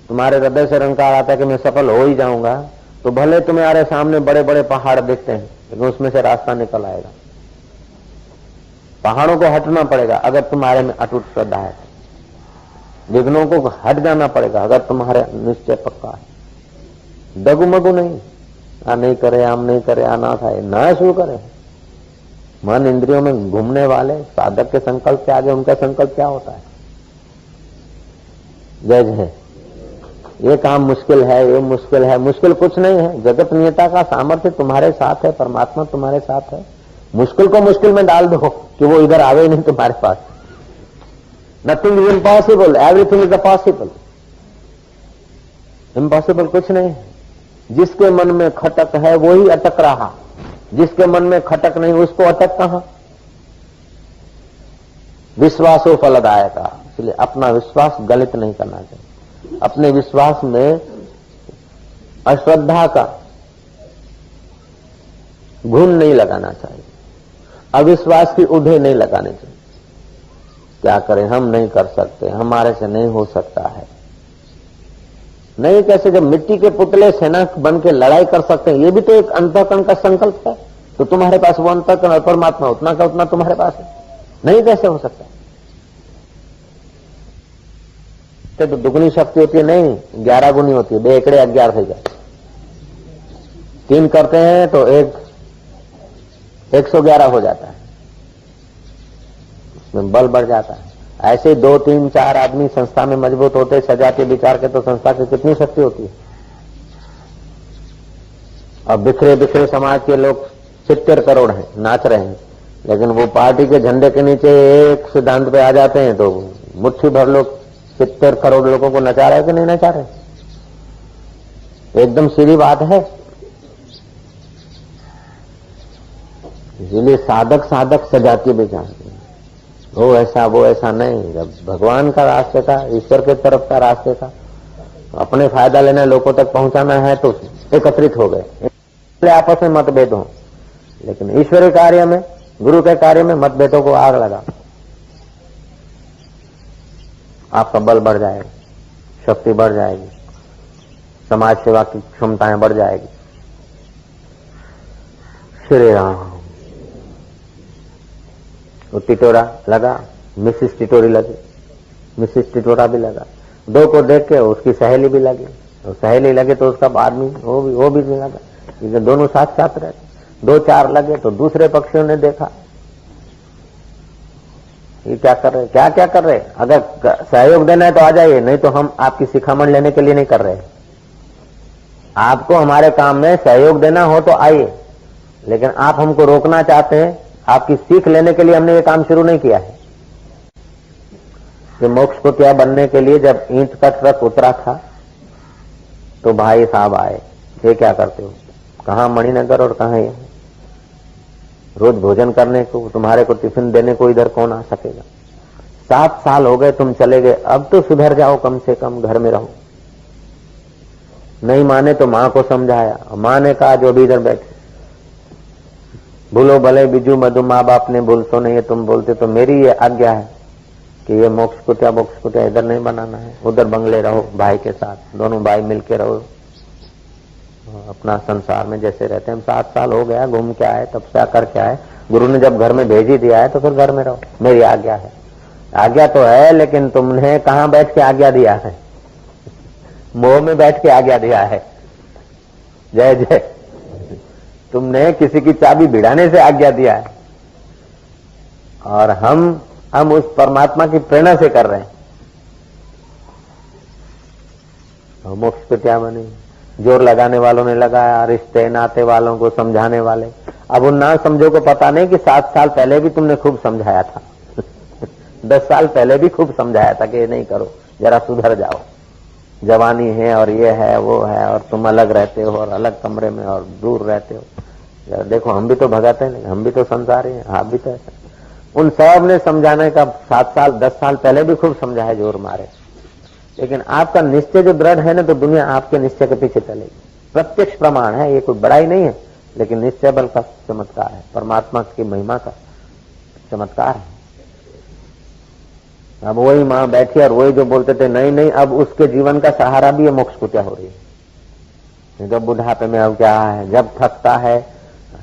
तुम्हारे हृदय से रंकार आता है कि मैं सफल हो ही जाऊंगा, तो भले तुम्हारे सामने बड़े बड़े पहाड़ दिखते हैं, लेकिन उसमें से रास्ता निकल आएगा। पहाड़ों को हटना पड़ेगा अगर तुम्हारे में अटूट श्रद्धा है। विघ्नों को हट जाना पड़ेगा अगर तुम्हारे निश्चय पक्का है। डगुमगु नहीं, आ नहीं करे, आम नहीं करे, आ ना खाए, ना शुरू करे। मन इंद्रियों में घूमने वाले साधक के संकल्प के आगे उनका संकल्प क्या होता है? जय जय। ये काम मुश्किल है, ये मुश्किल है। मुश्किल कुछ नहीं है, जगत नियता का सामर्थ्य तुम्हारे साथ है, परमात्मा तुम्हारे साथ है। मुश्किल को मुश्किल में डाल दो कि वो इधर आवे ही नहीं तुम्हारे पास। Nothing is impossible, everything is possible. Impossible कुछ नहीं है। जिसके मन में खटक है वो ही अटक रहा, जिसके मन में खटक नहीं उसको अटक कहां। विश्वासो फलदायक, इसलिए अपना विश्वास गलत नहीं करना चाहिए। अपने विश्वास में अश्रद्धा का घून नहीं लगाना चाहिए, अविश्वास की उधे नहीं लगाने चाहिए। क्या करें, हम नहीं कर सकते, हमारे से नहीं हो सकता है। नहीं कैसे, जब मिट्टी के पुतले सेना बन के लड़ाई कर सकते हैं, ये भी तो एक अंतःकरण का संकल्प है। तो तुम्हारे पास वो अंतःकरण और परमात्मा उतना का उतना तुम्हारे पास है। नहीं कैसे हो सकता? तो दुगनी शक्ति होती है, नहीं 11 गुनी होती है। 2 एकड़े 11 થઈ જાય। 3 करते हैं तो 111 हो जाता है, उसमें बल बढ़ जाता है। ऐसे 2, 3, 4 आदमी संस्था में मजबूत होते, सजाते विचार के, तो संस्था की कितनी शक्ति होती है। अब बिखरे बिखरे समाज के लोग 70 करोड़ हैं, नाच रहे हैं, लेकिन वो पार्टी के झंडे के नीचे एक सिद्धांत पे आ जाते हैं तो मुट्ठी भर लोग 70 करोड़ लोगों को नचा रहे कि नहीं नचा रहे? एकदम सीधी बात है। इसलिए साधक सजाती विचार, वो ऐसा नहीं। जब भगवान का रास्ते का, ईश्वर के तरफ का रास्ते का अपने फायदा लेना, लोगों तक पहुंचाना है, तो एकत्रित हो गए। आपस में मतभेद हो, लेकिन ईश्वरीय कार्य में, गुरु के कार्य में मतभेदों को आग लगा, आपका बल बढ़ जाएगा, शक्ति बढ़ जाएगी, समाज सेवा की क्षमताएं बढ़ जाएगी। श्री राम। वो टिटोरा लगा, मिसिस टिटोरी लगी, मिसिस टिटोरा भी लगा। 2 को देख के उसकी सहेली भी लगी, तो सहेली लगे तो उसका आदमी वो भी लगा, क्योंकि दोनों साथ साथ रहते। 2-4 लगे तो दूसरे पक्षियों ने देखा, ये क्या कर रहे, क्या क्या कर रहे। अगर सहयोग देना है तो आ जाइए, नहीं तो हम आपकी शिखामण लेने के लिए नहीं कर रहे। आपको हमारे काम में सहयोग देना हो तो आइए, लेकिन आप हमको रोकना चाहते हैं। आपकी सीख लेने के लिए हमने ये काम शुरू नहीं किया है। कि मोक्ष को क्या बनने के लिए जब ईंट का ट्रक उतरा था तो भाई साहब आए, ये क्या करते हो, कहाँ मणिनगर और कहाँ ये, रोज भोजन करने को, तुम्हारे को टिफिन देने को इधर कौन आ सकेगा। 7 साल हो गए तुम चले गए, अब तो सुधर जाओ, कम से कम घर में रहो। नहीं माने तो माँ को समझाया, माँ ने कहा जो भी इधर बैठे, भूलो भले बिजू मधु, माँ बाप ने भूल तो नहीं है, तुम बोलते तो मेरी ये आज्ञा है कि ये मोक्ष कुटिया इधर नहीं बनाना है, उधर बंगले रहो भाई के साथ, दोनों भाई मिलके रहो अपना संसार में जैसे रहते हैं। 7 साल हो गया, घूम के आए, तपस्या करके आए, गुरु ने जब घर में भेज ही दिया है तो फिर घर में रहो, मेरी आज्ञा है। आज्ञा तो है, लेकिन तुमने कहाँ बैठ के आज्ञा दिया है, मोह में बैठ के आज्ञा दिया है। जय जय। तुमने किसी की चाबी भिड़ाने से आज्ञा दिया है, और हम उस परमात्मा की प्रेरणा से कर रहे हैं। मोक्ष को क्या बने, जोर लगाने वालों ने लगाया, रिश्ते नाते वालों को समझाने वाले। अब उन ना समझो को पता नहीं कि 7 साल पहले भी तुमने खूब समझाया था 10 साल पहले भी खूब समझाया था कि ये नहीं करो, जरा सुधर जाओ, जवानी है और ये है वो है, और तुम अलग रहते हो और अलग कमरे में और दूर रहते हो। जरा देखो, हम भी तो भगाते नहीं, हम भी तो संसारी हैं, आप भी तो ऐसा। उन सब ने समझाने का 7 साल 10 साल पहले भी खूब समझाया, जोर मारे। लेकिन आपका निश्चय जो दृढ़ है ना, तो दुनिया आपके निश्चय के पीछे चलेगी। प्रत्यक्ष प्रमाण है, ये कोई बड़ाई नहीं है, लेकिन निश्चय बल का चमत्कार है, परमात्मा की महिमा का चमत्कार है। अब वही माँ बैठी और वही जो बोलते थे नहीं नहीं, अब उसके जीवन का सहारा भी है मोक्ष कुटिया हो रही है। नहीं तो बुढ़ापे में अब क्या है, जब थकता है,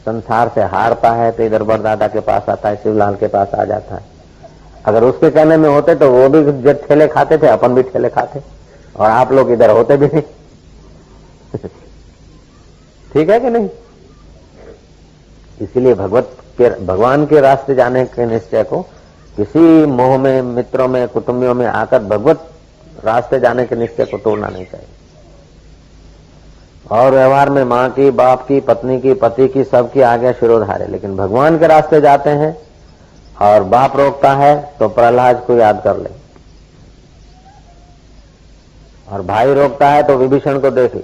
संसार से हारता है तो इधर बरदादा के पास आता है, शिवलाल के पास आ जाता है। अगर उसके कहने में होते तो वो भी जब ठेले खाते थे, अपन भी ठेले खाते, और आप लोग इधर होते भी नहीं। ठीक है कि नहीं? इसीलिए भगवान के रास्ते जाने के निश्चय को किसी मोह में, मित्रों में, कुटुंबियों में आकर भगवत रास्ते जाने के निश्चय को तोड़ना नहीं चाहिए। और व्यवहार में माँ की, बाप की, पत्नी की, पति की, सबकी आगे शिरोधार्य, लेकिन भगवान के रास्ते जाते हैं और बाप रोकता है तो प्रहलाद को याद कर ले, और भाई रोकता है तो विभीषण को देख ले,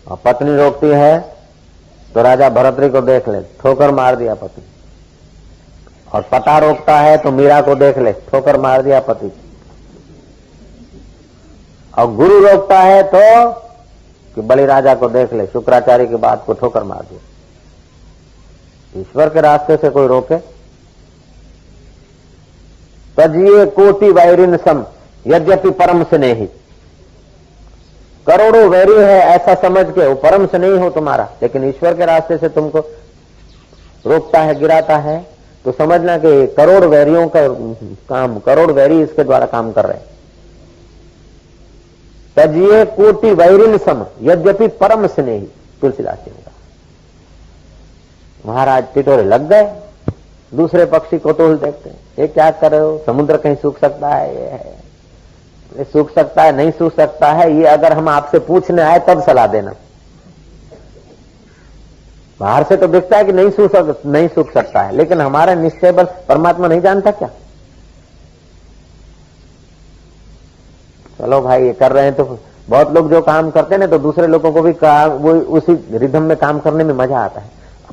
और पत्नी रोकती है तो राजा भरतरी को देख ले, ठोकर मार दिया पति, और पता रोकता है तो मीरा को देख ले, ठोकर मार दिया पति, और गुरु रोकता है तो कि बलि राजा को देख ले, शुक्राचार्य की बात को ठोकर मार दिया। ईश्वर के रास्ते से कोई रोके? तजिए कोटि वैरिन सम यद्यपि परम से नहीं, करोड़ों वैरी है ऐसा समझ के वो परम से नहीं हो तुम्हारा, लेकिन ईश्वर के रास्ते से तुमको रोकता है, गिराता है, तो समझना कि करोड़ वैरियों का काम, करोड़ वैरी इसके द्वारा काम कर रहे हैं। तजिए कोटि वैरिन सम यद्यपि परम से नहीं, तुलसीदास जी ने कहा। महाराज टिटोरे लग गए, दूसरे पक्षी को तो देखते हैं, ये क्या कर रहे हो, समुद्र कहीं सूख सकता है, ये सूख सकता है, नहीं सूख सकता है, ये अगर हम आपसे पूछने आए तब सलाह देना। बाहर से तो दिखता है कि नहीं सूख सकता है, लेकिन हमारा निश्चय बल परमात्मा नहीं जानता क्या? चलो भाई ये कर रहे हैं तो बहुत लोग जो काम करते हैं ना, तो दूसरे लोगों को भी वो उसी रिदम में काम करने में मजा आता है।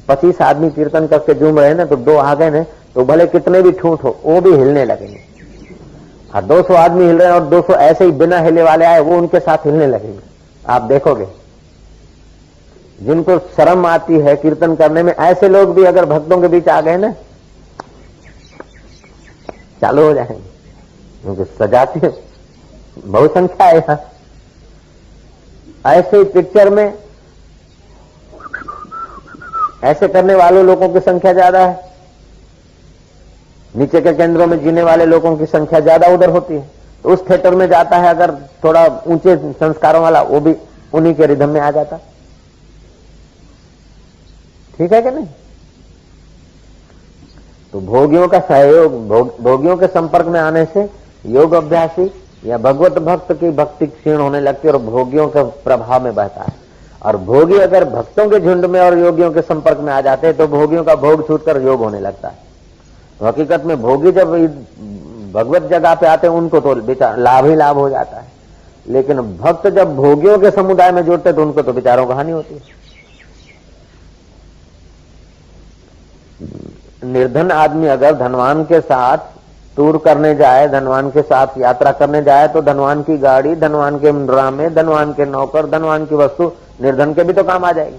25 आदमी कीर्तन करके झूम रहे हैं ना, तो 2 आ गए ना, तो भले कितने भी ठूठ हो वो भी हिलने लगेंगे, और 200 आदमी हिल रहे हैं और 200 ऐसे ही बिना हिले वाले आए, वो उनके साथ हिलने लगेंगे। आप देखोगे जिनको शर्म आती है कीर्तन करने में, ऐसे लोग भी अगर भक्तों के बीच आ गए ना, चालू हो जाएंगे, क्योंकि सजाती है बहुसंख्या है यहां। ऐसे पिक्चर में ऐसे करने वाले लोगों की संख्या ज्यादा है, नीचे के केंद्रों में जीने वाले लोगों की संख्या ज्यादा उधर होती है। तो उस थिएटर में जाता है अगर थोड़ा ऊंचे संस्कारों वाला, वो भी उन्हीं के रिदम में आ जाता। ठीक है कि नहीं? तो भोगियों का सहयोग, भोगियों के संपर्क में आने से योग अभ्यासी या भगवत भक्त की भक्ति क्षीण होने लगती है और भोगियों के प्रभाव में बहता है। और भोगी अगर भक्तों के झुंड में और योगियों के संपर्क में आ जाते हैं तो भोगियों का भोग छूटकर योग होने लगता है। तो हकीकत में भोगी जब भगवत जगह पे आते हैं उनको तो बेचारा लाभ ही लाभ हो जाता है, लेकिन भक्त जब भोगियों के समुदाय में जुड़ते तो उनको तो बेचारों को हानि होती है। निर्धन आदमी अगर धनवान के साथ टूर करने जाए, धनवान के साथ यात्रा करने जाए, तो धनवान की गाड़ी, धनवान के ड्रामे, धनवान के नौकर, धनवान की वस्तु निर्धन के भी तो काम आ जाएगी।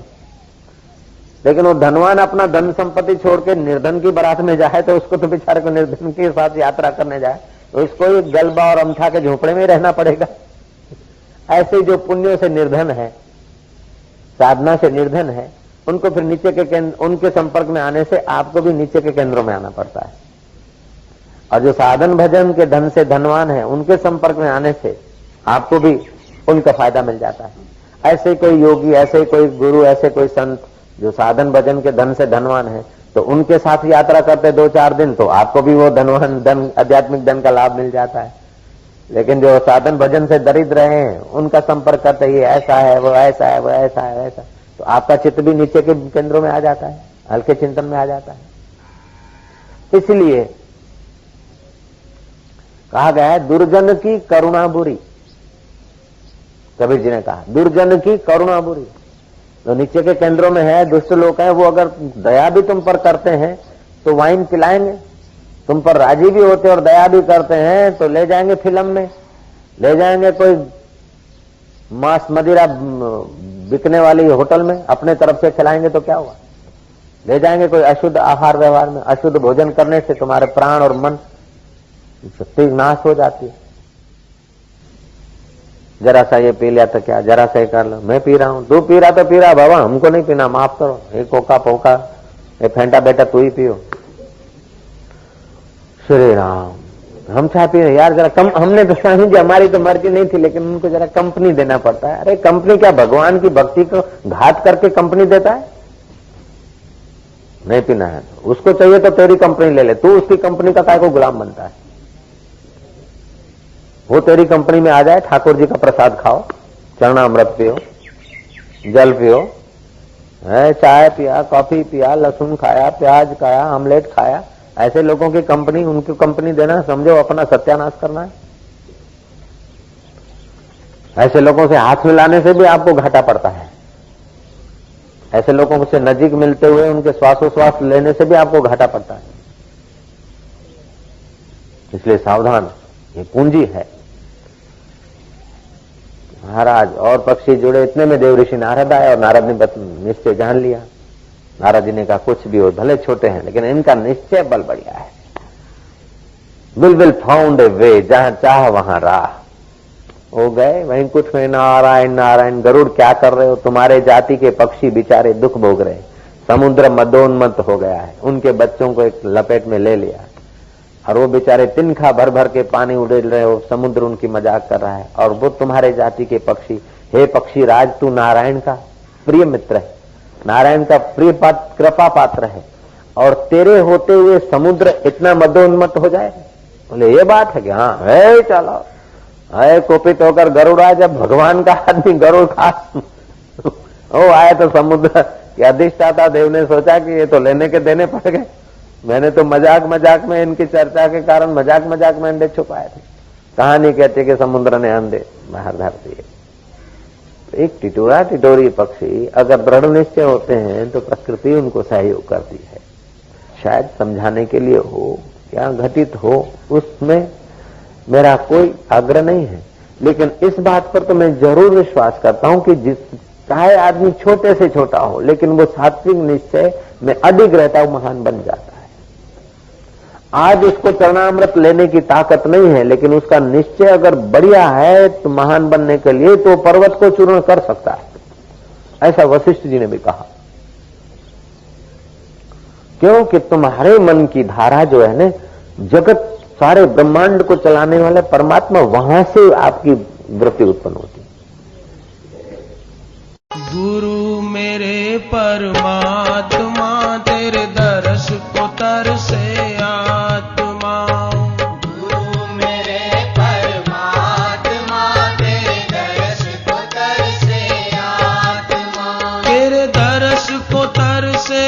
लेकिन वो धनवान अपना धन संपत्ति छोड़ के निर्धन की बारात में जाए तो उसको तो बेचारे को निर्धन के साथ यात्रा करने जाए तो इसको ही गलबा और अमठा के झोपड़े में रहना पड़ेगा। ऐसे जो पुण्यों से निर्धन है, साधना से निर्धन है, उनको फिर नीचे के केंद्र, उनके संपर्क में आने से आपको भी नीचे के केंद्रों में आना पड़ता है। और जो साधन भजन के धन से धनवान है, उनके संपर्क में आने से आपको भी उनका फायदा मिल जाता है। ऐसे कोई योगी, ऐसे कोई गुरु, ऐसे कोई संत जो साधन भजन के धन से धनवान है, तो उनके साथ यात्रा करते 2-4 दिन तो आपको भी वो धनवान धन, आध्यात्मिक धन का लाभ मिल जाता है। लेकिन जो साधन भजन से दरिद्र हैं, उनका संपर्क करते ही ऐसा है, वो ऐसा है, वो ऐसा है, वैसा, तो आपका चित्त भी नीचे के केंद्रों में आ जाता है, हल्के चिंतन में आ जाता है। इसलिए कहा गया है दुर्जन की करुणा बुरी। कबीर जी ने कहा दुर्जन की करुणा बुरी। तो नीचे के केंद्रों में है, दुष्ट लोग हैं, वो अगर दया भी तुम पर करते हैं तो वाइन पिलाएंगे, तुम पर राजी भी होते और दया भी करते हैं तो ले जाएंगे फिल्म में, ले जाएंगे कोई मांस मदिरा बिकने वाली होटल में, अपने तरफ से खिलाएंगे तो क्या हुआ, ले जाएंगे कोई अशुद्ध आहार व्यवहार में, अशुद्ध भोजन करने से तुम्हारे प्राण और मन शक्ति नाश हो जाती है। जरा सा ये पी लिया तो क्या, जरा सा ये कर लो, मैं पी रहा हूं, तू पी रहा तो पी रहा बाबा, हमको नहीं पीना, माफ करो, ये कोका पोका ये फेंटा बेटा तू ही पियो। श्री राम, हम चाय पी रहे यार, जरा कम, हमने तो समझी हमारी तो मर्जी नहीं थी, लेकिन उनको जरा कंपनी देना पड़ता है। अरे कंपनी क्या, भगवान की भक्ति को घात करके कंपनी देता है? नहीं पीना है तो उसको चाहिए तो तेरी कंपनी ले ले, तू उसकी कंपनी का काय को गुलाम बनता है? वो तेरी कंपनी में आ जाए, ठाकुर जी का प्रसाद खाओ, चरणामृत पियो, जल पियो, चाय पिया, कॉफी पिया, लहसुन खाया, प्याज खाया, आमलेट खाया, ऐसे लोगों की कंपनी, उनकी कंपनी देना समझो अपना सत्यानाश करना है। ऐसे लोगों से हाथ मिलाने से भी आपको घाटा पड़ता है, ऐसे लोगों से नजीक मिलते हुए उनके श्वासोश्वास लेने से भी आपको घाटा पड़ता है। इसलिए सावधान, ये पूंजी है। महाराज और पक्षी जुड़े, इतने में देव ऋषि नारद आए और नारद ने निश्चय जान लिया। नारद जी ने कहा कुछ भी हो, भले छोटे हैं लेकिन इनका निश्चय बल बढ़िया है। विल फाउंड ए वे, जहां चाह वहां राह। हो गए वहीं कुछ में, नारायण नारायण। गरुड़ क्या कर रहे हो, तुम्हारे जाति के पक्षी बेचारे दुख भोग रहे, समुद्र मदोन्मत्त हो गया है, उनके बच्चों को एक लपेट में ले लिया और वो बेचारे तिनखा भर भर के पानी उड़ेल रहे हो, समुद्र उनकी मजाक कर रहा है। और वो तुम्हारे जाति के पक्षी, हे पक्षी राज, तू नारायण का प्रिय मित्र है, नारायण का प्रिय कृपा पात्र है, और तेरे होते हुए समुद्र इतना मदोन्मत्त हो जाए? बोले ये बात है कि हाँ है, चलो है। कोपित होकर गरुड़ आया, जब भगवान का आदमी गरुड़ खास वो आया तो समुद्र के अधिष्ठाता देव ने सोचा कि ये तो लेने के देने पड़ गए, मैंने तो मजाक मजाक में इनकी चर्चा के कारण मजाक मजाक में अंडे छुपाए थे। कहानी कहती कि समुद्र ने अंडे बाहर धर दिए। एक टिटोरा टिटोरी पक्षी अगर दृढ़ निश्चय होते हैं तो प्रकृति उनको सहयोग करती है। शायद समझाने के लिए हो या घटित हो, उसमें मेरा कोई आग्रह नहीं है, लेकिन इस बात पर तो मैं जरूर विश्वास करता हूं कि जिस चाहे आदमी छोटे से छोटा हो, लेकिन वो सात्विक निश्चय में अडिग रहता है, महान बन जाता है। आज उसको चरणामृत लेने की ताकत नहीं है, लेकिन उसका निश्चय अगर बढ़िया है तो महान बनने के लिए तो पर्वत को चूर्ण कर सकता है। ऐसा वशिष्ठ जी ने भी कहा, क्योंकि तुम्हारे मन की धारा जो है ना, जगत सारे ब्रह्मांड को चलाने वाले परमात्मा, वहां से आपकी वृत्ति उत्पन्न होती है। गुरु मेरे परमात्मा, तेरे दर्श को तरसे आत्मा। गुरु मेरे परमात्मा, तेरे दर्श को तरसे आत्मा। तेरे दर्श को तरसे